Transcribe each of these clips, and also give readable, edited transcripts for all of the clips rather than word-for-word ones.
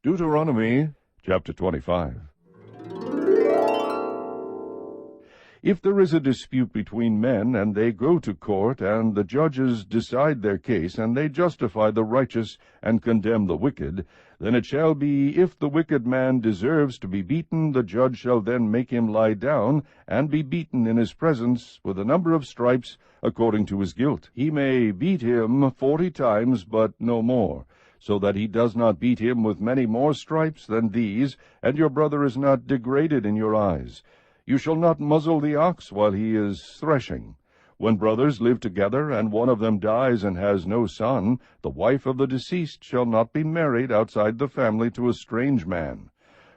Deuteronomy chapter 25. If there is a dispute between men, and they go to court, and the judges decide their case, and they justify the righteous and condemn the wicked, then it shall be, if the wicked man deserves to be beaten, the judge shall then make him lie down, and be beaten in his presence with a number of stripes according to his guilt. He may beat him 40 times, but no more, so that he does not beat him with many more stripes than these, and your brother is not degraded in your eyes. You shall not muzzle the ox while he is threshing. When brothers live together, and one of them dies and has no son, the wife of the deceased shall not be married outside the family to a strange man.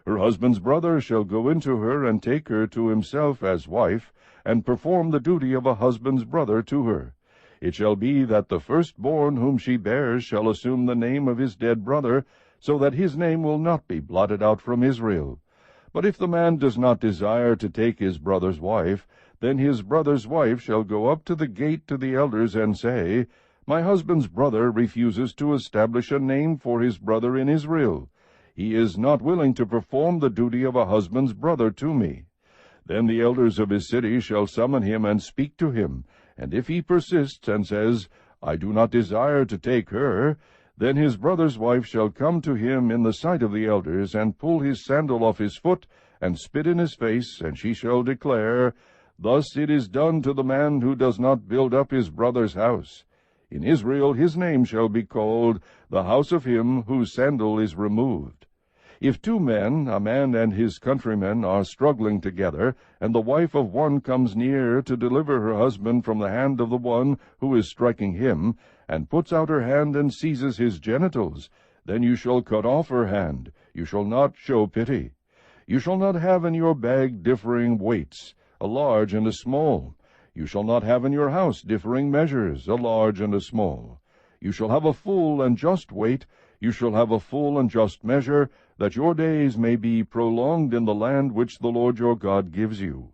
Her husband's brother shall go into her and take her to himself as wife, and perform the duty of a husband's brother to her. It shall be that the firstborn whom she bears shall assume the name of his dead brother, so that his name will not be blotted out from Israel. But if the man does not desire to take his brother's wife, then his brother's wife shall go up to the gate to the elders and say, My husband's brother refuses to establish a name for his brother in Israel. He is not willing to perform the duty of a husband's brother to me. Then the elders of his city shall summon him and speak to him, and if he persists and says, I do not desire to take her, then his brother's wife shall come to him in the sight of the elders, and pull his sandal off his foot, and spit in his face, and she shall declare, Thus it is done to the man who does not build up his brother's house. In Israel his name shall be called, the house of him whose sandal is removed. If two men, a man and his countryman, are struggling together, and the wife of one comes near to deliver her husband from the hand of the one who is striking him, and puts out her hand and seizes his genitals, then you shall cut off her hand. You shall not show pity. You shall not have in your bag differing weights, a large and a small. You shall not have in your house differing measures, a large and a small. You shall have a full and just weight. You shall have a full and just measure, that your days may be prolonged in the land which the Lord your God gives you.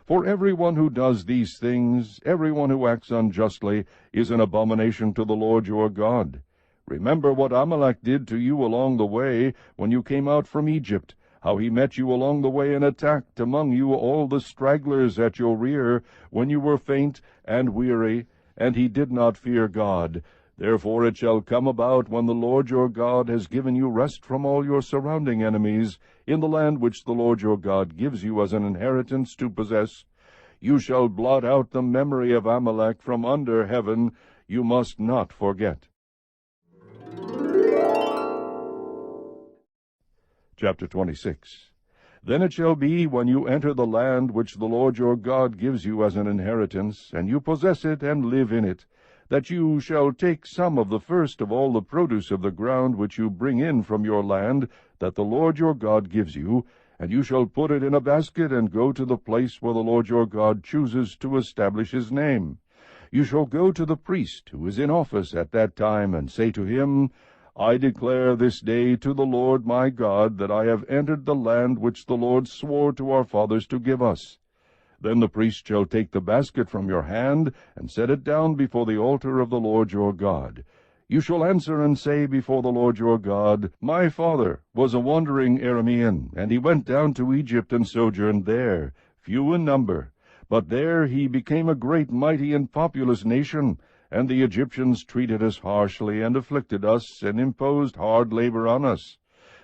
For everyone who does these things, everyone who acts unjustly, is an abomination to the Lord your God. Remember what Amalek did to you along the way when you came out from Egypt, how he met you along the way and attacked among you all the stragglers at your rear, when you were faint and weary, and he did not fear God. Therefore it shall come about, when the Lord your God has given you rest from all your surrounding enemies, in the land which the Lord your God gives you as an inheritance to possess, you shall blot out the memory of Amalek from under heaven. You must not forget. Chapter 26. Then it shall be, when you enter the land which the Lord your God gives you as an inheritance, and you possess it and live in it, that you shall take some of the first of all the produce of the ground which you bring in from your land, that the Lord your God gives you, and you shall put it in a basket, and go to the place where the Lord your God chooses to establish his name. You shall go to the priest who is in office at that time, and say to him, I declare this day to the Lord my God that I have entered the land which the Lord swore to our fathers to give us. Then the priest shall take the basket from your hand, and set it down before the altar of the Lord your God. You shall answer and say before the Lord your God, My father was a wandering Aramean, and he went down to Egypt and sojourned there, few in number. But there he became a great, mighty, and populous nation, and the Egyptians treated us harshly, and afflicted us, and imposed hard labor on us.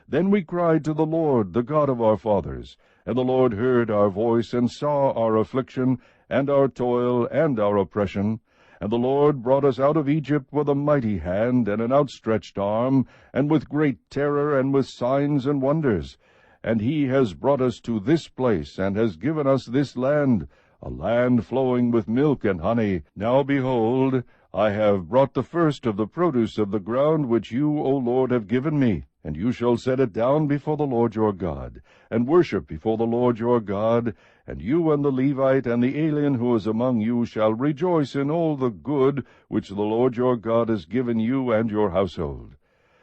Then we cried to the Lord, the God of our fathers, and the Lord heard our voice, and saw our affliction, and our toil, and our oppression. And the Lord brought us out of Egypt with a mighty hand, and an outstretched arm, and with great terror, and with signs and wonders. And he has brought us to this place, and has given us this land, a land flowing with milk and honey. Now behold, I have brought the first of the produce of the ground which you, O Lord, have given me, and you shall set it down before the Lord your God, and worship before the Lord your God, and you and the Levite and the alien who is among you shall rejoice in all the good which the Lord your God has given you and your household.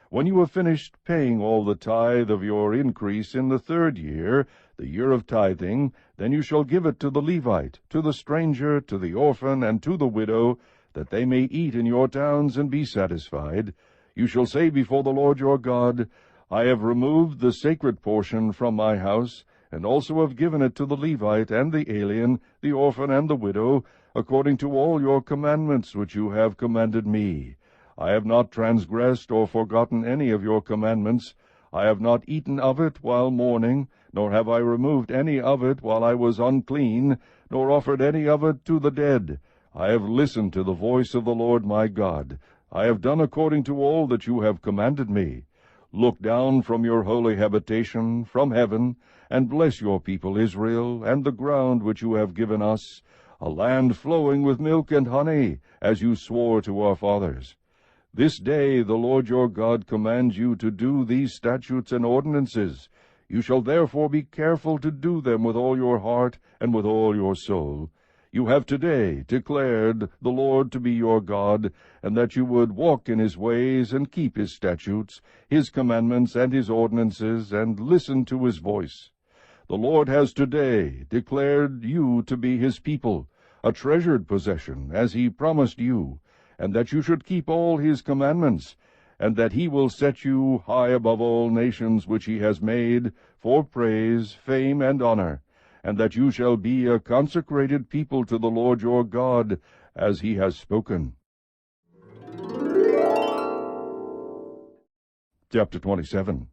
When you have finished paying all the tithe of your increase in the 3rd year, the year of tithing, then you shall give it to the Levite, to the stranger, to the orphan, and to the widow, that they may eat in your towns and be satisfied. You shall say before the Lord your God, I have removed the sacred portion from my house, and also have given it to the Levite and the alien, the orphan and the widow, according to all your commandments which you have commanded me. I have not transgressed or forgotten any of your commandments. I have not eaten of it while mourning, nor have I removed any of it while I was unclean, nor offered any of it to the dead. I have listened to the voice of the Lord my God. I have done according to all that you have commanded me. Look down from your holy habitation, from heaven, and bless your people Israel, and the ground which you have given us, a land flowing with milk and honey, as you swore to our fathers. This day the Lord your God commands you to do these statutes and ordinances. You shall therefore be careful to do them with all your heart and with all your soul. You have today declared the Lord to be your God, and that you would walk in his ways, and keep his statutes, his commandments, and his ordinances, and listen to his voice. The Lord has today declared you to be his people, a treasured possession, as he promised you, and that you should keep all his commandments, and that he will set you high above all nations which he has made, for praise, fame, and honor, and that you shall be a consecrated people to the Lord your God, as he has spoken. Chapter 27.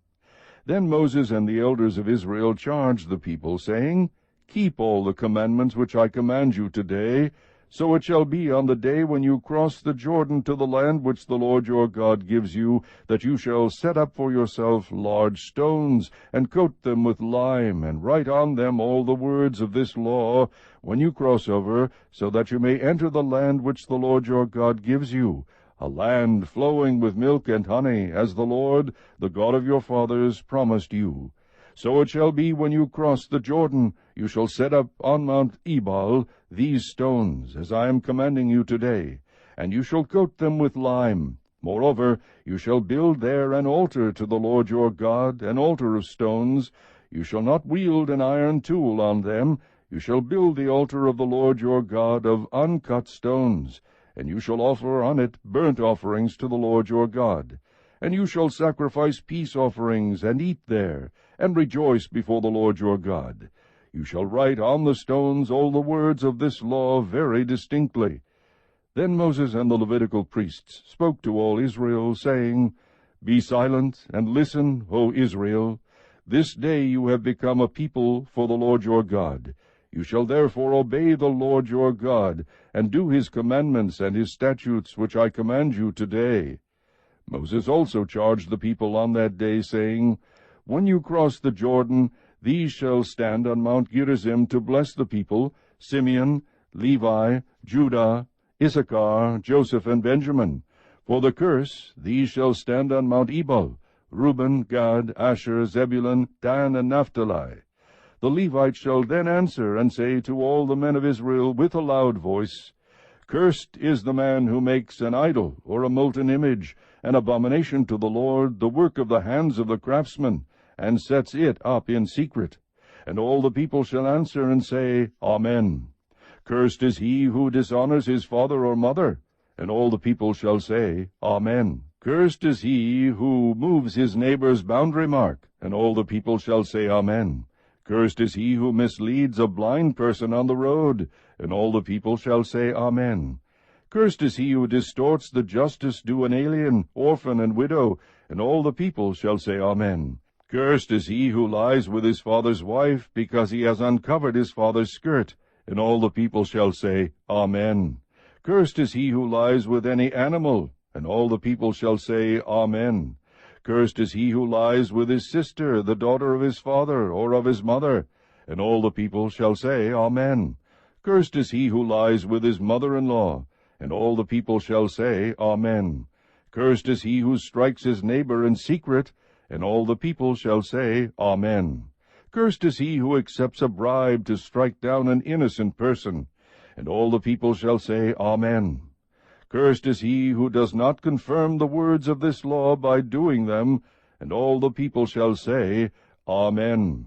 Then Moses and the elders of Israel charged the people, saying, Keep all the commandments which I command you today, so it shall be on the day when you cross the Jordan to the land which the Lord your God gives you, that you shall set up for yourself large stones, and coat them with lime, and write on them all the words of this law, when you cross over, so that you may enter the land which the Lord your God gives you, a land flowing with milk and honey, as the Lord, the God of your fathers, promised you. So it shall be when you cross the Jordan, you shall set up on Mount Ebal these stones, as I am commanding you today, and you shall coat them with lime. Moreover, you shall build there an altar to the Lord your God, an altar of stones. You shall not wield an iron tool on them. You shall build the altar of the Lord your God of uncut stones, and you shall offer on it burnt offerings to the Lord your God. And you shall sacrifice peace offerings, and eat there, and rejoice before the Lord your God. You shall write on the stones all the words of this law very distinctly. Then Moses and the Levitical priests spoke to all Israel, saying, Be silent, and listen, O Israel. This day you have become a people for the Lord your God. You shall therefore obey the Lord your God, and do his commandments and his statutes which I command you today. Moses also charged the people on that day, saying, When you cross the Jordan, these shall stand on Mount Gerizim to bless the people, Simeon, Levi, Judah, Issachar, Joseph, and Benjamin. For the curse, these shall stand on Mount Ebal, Reuben, Gad, Asher, Zebulun, Dan, and Naphtali. The Levites shall then answer and say to all the men of Israel with a loud voice, Cursed is the man who makes an idol or a molten image, an abomination to the Lord, the work of the hands of the craftsman, and sets it up in secret. And all the people shall answer and say, Amen. Cursed is he who dishonors his father or mother. And all the people shall say, Amen. Cursed is he who moves his neighbor's boundary mark. And all the people shall say, Amen. Cursed is he who misleads a blind person on the road. And all the people shall say, Amen. Cursed is he who distorts the justice due an alien, orphan, and widow. And all the people shall say, Amen. Cursed is he who lies with his father's wife, because he has uncovered his father's skirt. And all the people shall say, Amen. Cursed is he who lies with any animal. And all the people shall say, Amen. Cursed is he who lies with his sister, the daughter of his father, or of his mother. And all the people shall say, Amen. Cursed is he who lies with his mother-in-law. And all the people shall say, Amen. Cursed is he who strikes his neighbor in secret. And all the people shall say, Amen. Cursed is he who accepts a bribe to strike down an innocent person. And all the people shall say, Amen. Cursed is he who does not confirm the words of this law by doing them. And all the people shall say, Amen.